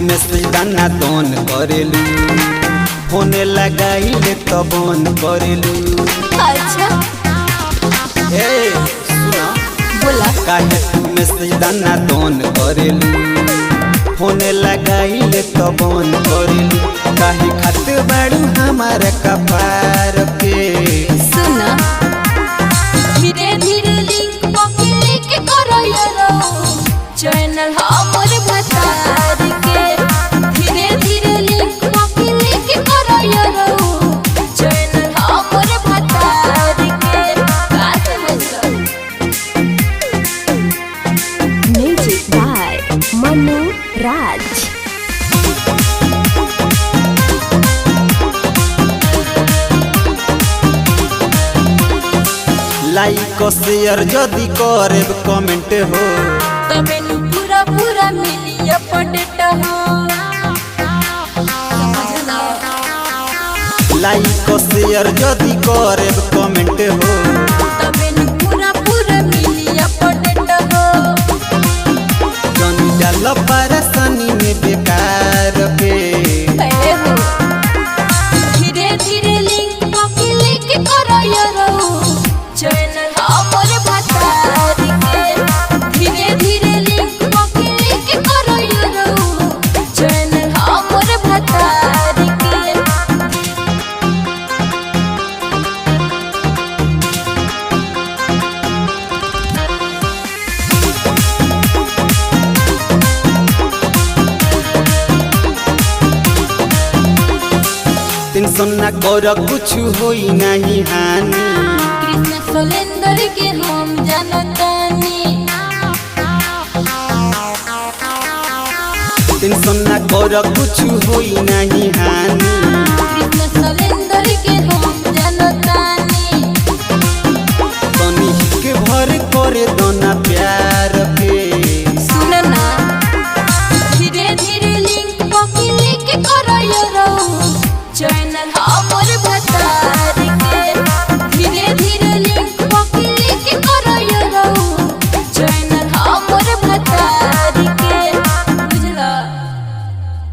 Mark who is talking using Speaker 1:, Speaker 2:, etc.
Speaker 1: Message दाना दोन करेलू फोन लगाइले तो बन करेलू।
Speaker 2: अच्छा
Speaker 1: ए सुना
Speaker 2: बोला
Speaker 1: काहे तू मैसेज दाना दोन करेलू फोन लगाइले तो बन करेलू। काहे खात बाड़ू हमारे कपार के
Speaker 2: सुना धीरे धीरे लिंक पकड़ के करो यारो चैनल हमर भतार के। धीरे धीरे लिंक पकड़ के करो यारो चैनल हमर भतार के। का समझ music by Manu Raj.
Speaker 1: Like share जदि करे कमेंट हो
Speaker 2: तबे नु पूरा पूरा मिली अपडेट हो। समझना
Speaker 1: लाइक शेयर जदि करे कमेंट हो
Speaker 2: तबे नु पूरा पूरा मिली अपडेट हो।
Speaker 1: जनी डाल परेशानी में बेकार के
Speaker 2: हे हो धीरे धीरे लिंक पकड़ के करो यारो चैनल हमर भतार के। धीरे धीरे लिंक पकड़ के करो यारो चैनल हमर भतार के।
Speaker 1: टेंशन ना कर कुछ होई नहीं हानि।
Speaker 2: कृष्ण सोलेंदर के हम जानतानी।
Speaker 1: टेंशन ना कर कुछ होई नहीं हानि।